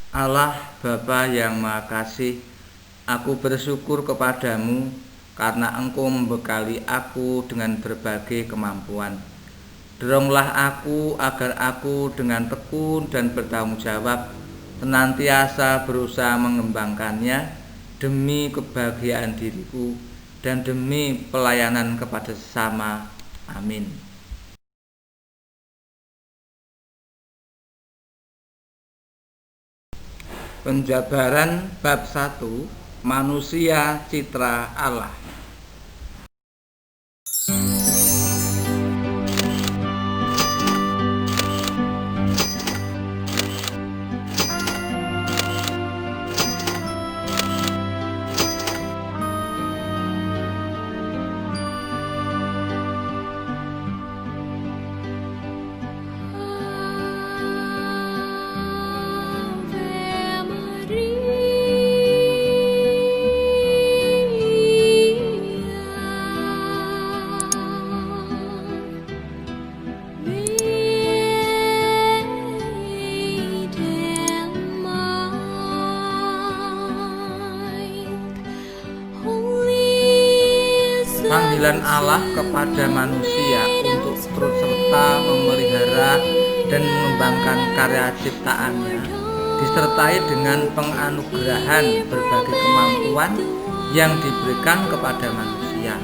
Allah Bapa yang Maha Kasih, aku bersyukur kepadamu karena Engkau membekali aku dengan berbagai kemampuan. Doronglah aku agar aku dengan tekun dan bertanggung jawab senantiasa berusaha mengembangkannya demi kebahagiaan diriku dan demi pelayanan kepada sesama. Amin. Penjabaran bab 1, Manusia Citra Allah. Panggilan Allah kepada manusia untuk turut serta memelihara dan mengembangkan karya ciptaannya disertai dengan penganugerahan berbagai kemampuan yang diberikan kepada manusia.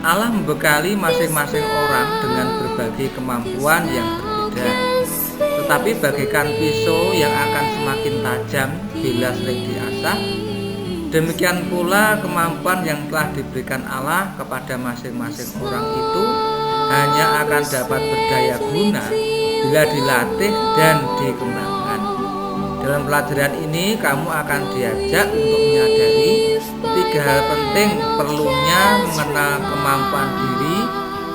Allah membekali masing-masing orang dengan berbagai kemampuan yang berbeda, tetapi bagaikan pisau yang akan semakin tajam bila sering diasah, demikian pula kemampuan yang telah diberikan Allah kepada masing-masing orang itu hanya akan dapat berdaya guna bila dilatih dan dikembangkan. Dalam pelajaran ini kamu akan diajak untuk menyadari 3 hal penting perlunya mengenal kemampuan diri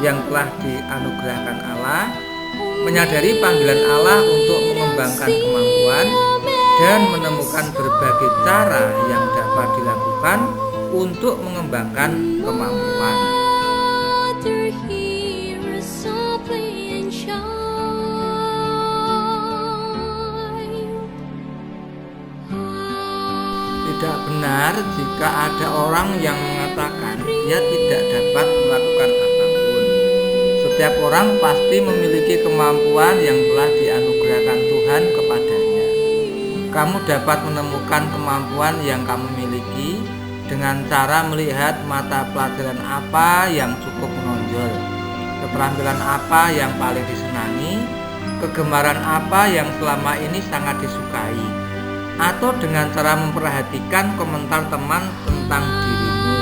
yang telah dianugerahkan Allah, menyadari panggilan Allah untuk mengembangkan kemampuan, dan menemukan berbagai cara yang dapat dilakukan untuk mengembangkan kemampuan. Tidak benar jika ada orang yang mengatakan dia tidak dapat melakukan apapun. Setiap orang pasti memiliki kemampuan yang telah dianugerahkan Tuhan kepadanya. Kamu dapat menemukan kemampuan yang kamu miliki dengan cara melihat mata pelajaran apa yang cukup menonjol, keterampilan apa yang paling disenangi, kegemaran apa yang selama ini sangat disukai, atau dengan cara memperhatikan komentar teman tentang dirimu.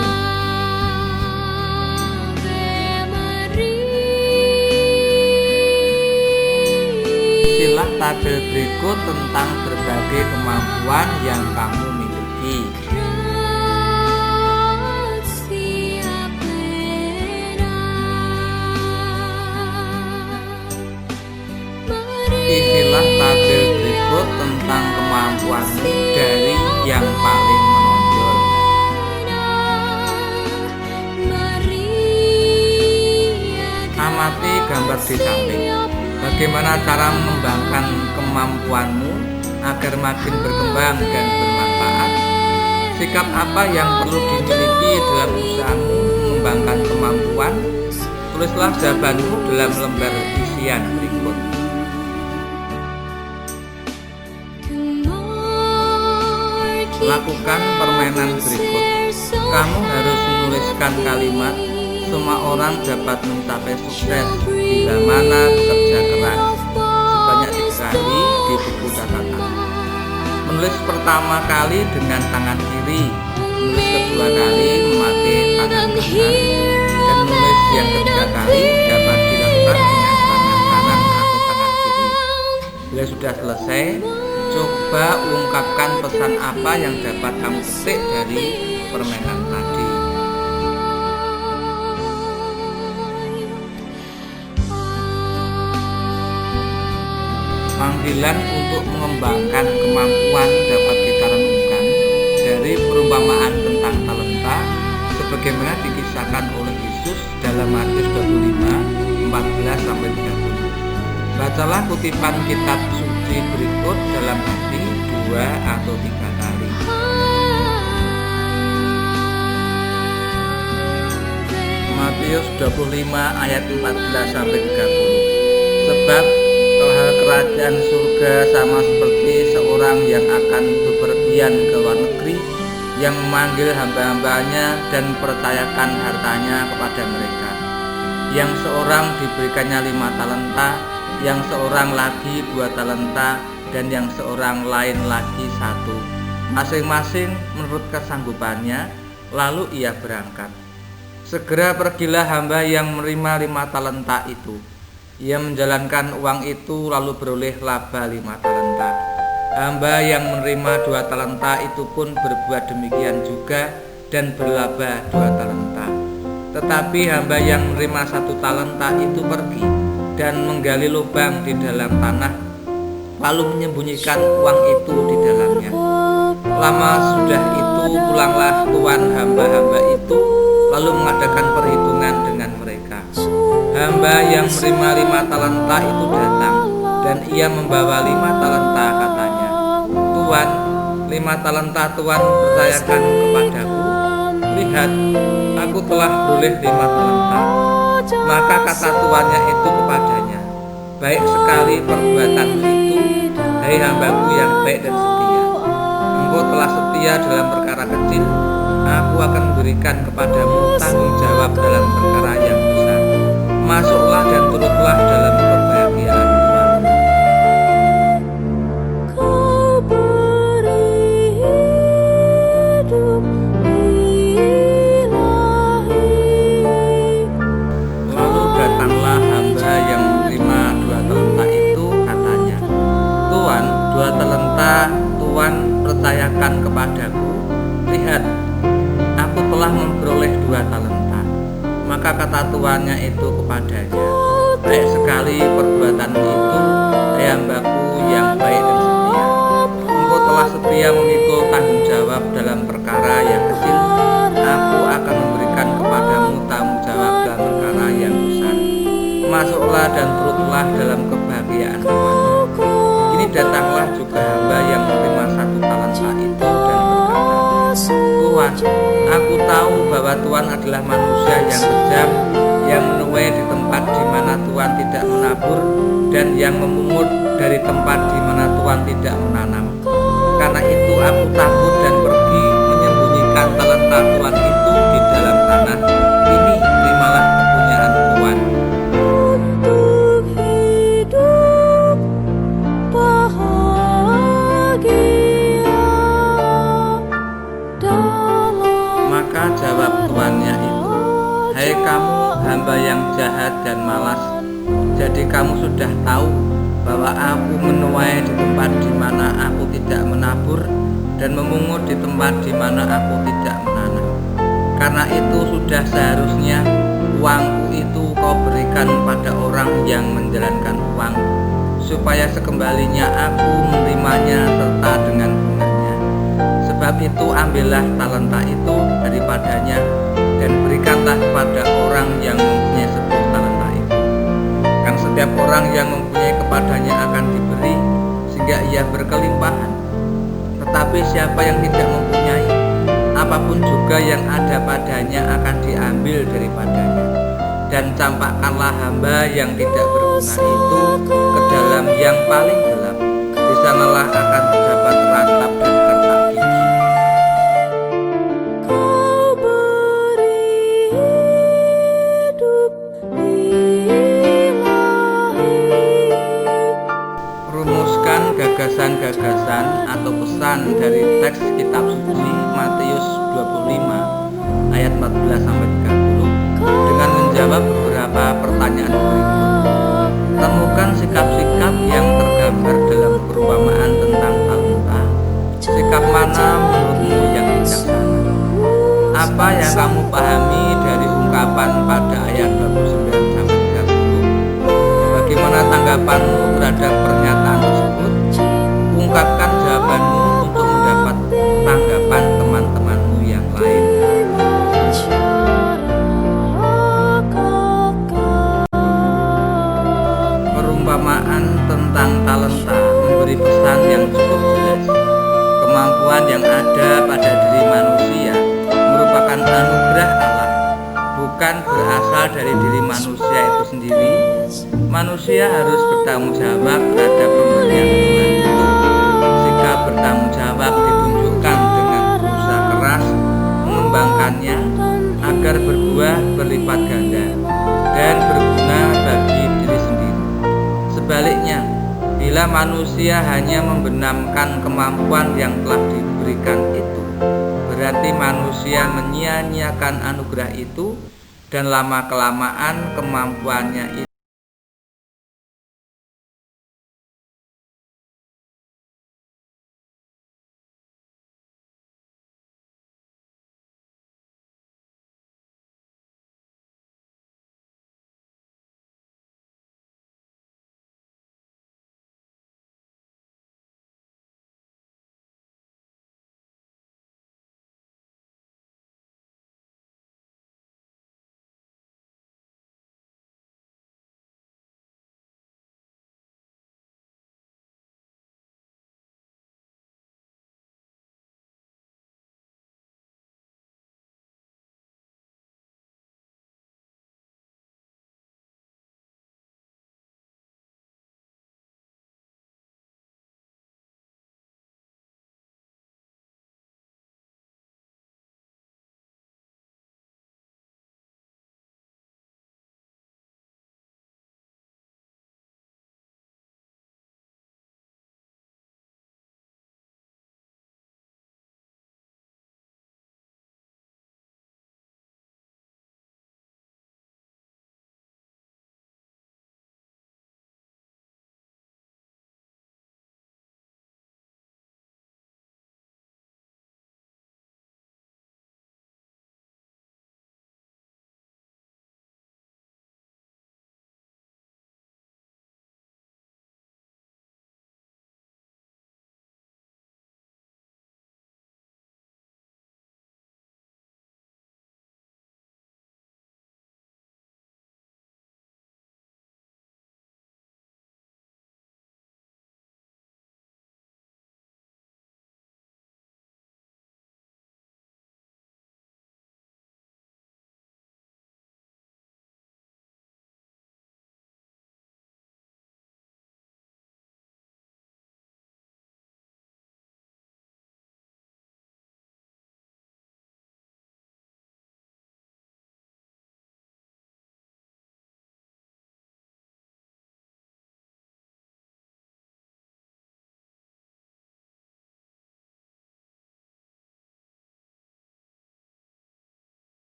Isilah tabel berikut tentang berbagai kemampuan yang kamu miliki. Isilah tabel berikut tentang kemampuanmu dari yang paling menonjol. Amati gambar di samping. Bagaimana cara mengembangkan kemampuanmu agar makin berkembang dan bermanfaat? Sikap apa yang perlu dimiliki dalam usahamu mengembangkan kemampuan? Tulislah jawabanmu dalam lembar isian berikut. Lakukan permainan berikut. Kamu harus menuliskan kalimat "Semua orang dapat mencapai sukses bila mana bekerja keras" sebanyak 3 kali di buku catatan. Menulis pertama kali dengan tangan kiri, menulis kedua kali memakai tangan kanan, dan menulis yang ketiga kali dapat dilakukan dengan tangan kanan atau tangan kiri. Bila sudah selesai, coba ungkapkan pesan apa yang dapat kamu petik dari permainan tadi. Panggilan untuk mengembangkan kemampuan dapat kita renungkan dari perumpamaan tentang talenta sebagaimana dikisahkan oleh Yesus dalam Matius 25, 14-30. Bacalah kutipan kitab suci berikut dalam hati 2 atau 3 kali. Matius 25 ayat 14 sampai 30. Sebab hal kerajaan surga sama seperti seorang yang akan bepergian ke luar negeri, yang memanggil hamba-hambanya dan percayakan hartanya kepada mereka. Yang seorang diberikannya 5 talenta, yang seorang lagi 2 talenta, dan yang seorang lain lagi 1, masing-masing menurut kesanggupannya. Lalu ia berangkat. Segera pergilah hamba yang menerima 5 talenta itu. Ia menjalankan uang itu lalu beroleh laba 5 talenta. Hamba yang menerima 2 talenta itu pun berbuat demikian juga dan berlaba 2 talenta. Tetapi hamba yang menerima 1 talenta itu pergi dan menggali lubang di dalam tanah, lalu menyembunyikan uang itu di dalamnya. Lama sudah itu pulanglah tuan hamba-hamba itu, lalu mengadakan perhitungan dengan mereka. Hamba yang menerima 5 talenta itu datang, dan ia membawa 5 talenta, katanya, "Tuan, 5 talenta Tuan percayakan kepadaku. Lihat, aku telah beroleh 5 talenta." Maka kata tuannya itu kepadanya, "Baik sekali perbuatanmu itu, hai hambaku yang baik dan setia. Engkau telah setia dalam perkara kecil, aku akan memberikan kepadamu tanggung jawab dalam perkara yang besar. Masuklah dan turutlah dalam kebahagiaan Tuhan." Lalu datanglah hamba yang menerima 2 talenta itu, katanya, "Tuan, 2 talenta Tuan percayakan kepadaku. Lihat, aku telah memperoleh 2 talenta." Maka kata tuannya itu kepadanya, "Baik sekali perbuatanmu itu, hai hambaku yang baik dan setia. Engkau telah setia memikul tanggung jawab dalam perkara yang kecil, aku akan memberikan kepadamu tanggung jawab dalam perkara yang besar. Masuklah dan turutlah dalam kebahagiaan Tuhan." Kini datanglah juga hamba yang menerima 1 talenta itu dan berkata, "Tuan, aku tahu bahwa Tuhan adalah manusia yang kejam, yang menuai di tempat di mana Tuhan tidak menabur, dan yang memungut dari tempat di mana Tuhan tidak menanam. Karena itu aku takut dan pergi menyembunyikan talenta Tuhan itu di dalam tanah. Ini terimalah kepunyaan Tuhan." Maka jawab tuannya itu, "Hai kamu hamba yang jahat dan malas, jadi kamu sudah tahu bahwa aku menuai di tempat di mana aku tidak menabur, dan memungut di tempat di mana aku tidak menanam. Karena itu sudah seharusnya uangku itu kau berikan pada orang yang menjalankan uang, supaya sekembalinya aku menerimanya serta dengan bunganya. Sebab itu ambillah talenta itu daripadanya dan berikanlah pada orang yang mempunyai 10 talenta itu. Kan setiap orang yang mempunyai kepadanya akan diberi, sehingga ia berkelimpahan. Tetapi siapa yang tidak mempunyai, apapun juga yang ada padanya akan diambil daripadanya. Dan campakkanlah hamba yang tidak berguna itu ke dalam yang paling gelap. Di sanalah akan terdapat rantap dan kertak gigi." Rumuskan gagasan-gagasan atau pesan dari teks kitab suci Matius 25 ayat 14 sampai 30 dengan menjawab beberapa pertanyaan berikut. Temukan sikap-sikap yang tergambar dalam perumpamaan tentang talenta. Sikap mana menurutmu yang bijaksana? Apa yang kamu pahami dari ungkapan pada ayat 29 sampai 30? Bagaimana tanggapanmu terhadap pernyataan tersebut? Ungkapkan jawabanmu untuk mendapat tanggapan teman-temanmu yang lain. Perumpamaan tentang talenta memberi pesan yang cukup jelas. kemampuan yang ada pada diri manusia merupakan anugerah Allah, bukan berasal dari diri manusia itu sendiri. Manusia harus bertanggung jawab terhadap pemberian Tuhan itu. Sikap bertanggung jawab ditunjukkan dengan berusaha keras mengembangkannya agar berbuah berlipat ganda dan berguna bagi diri sendiri. Sebaliknya, bila manusia hanya membenamkan kemampuan yang telah diberikan itu, berarti manusia menyia-nyiakan anugerah itu, dan lama-kelamaan kemampuannya itu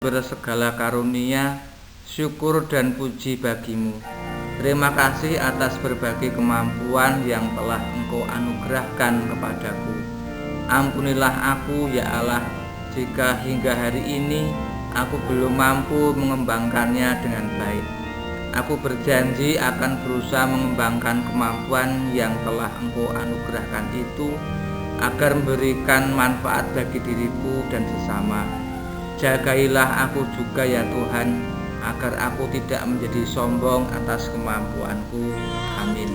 bersegala karunia, syukur dan puji bagimu. Terima kasih atas berbagai kemampuan yang telah Engkau anugerahkan kepadaku. Ampunilah aku ya Allah, jika hingga hari ini aku belum mampu mengembangkannya dengan baik. Aku berjanji akan berusaha mengembangkan kemampuan yang telah Engkau anugerahkan itu agar memberikan manfaat bagi diriku dan sesama. Jagailah aku juga ya Tuhan, agar aku tidak menjadi sombong atas kemampuanku. Amin.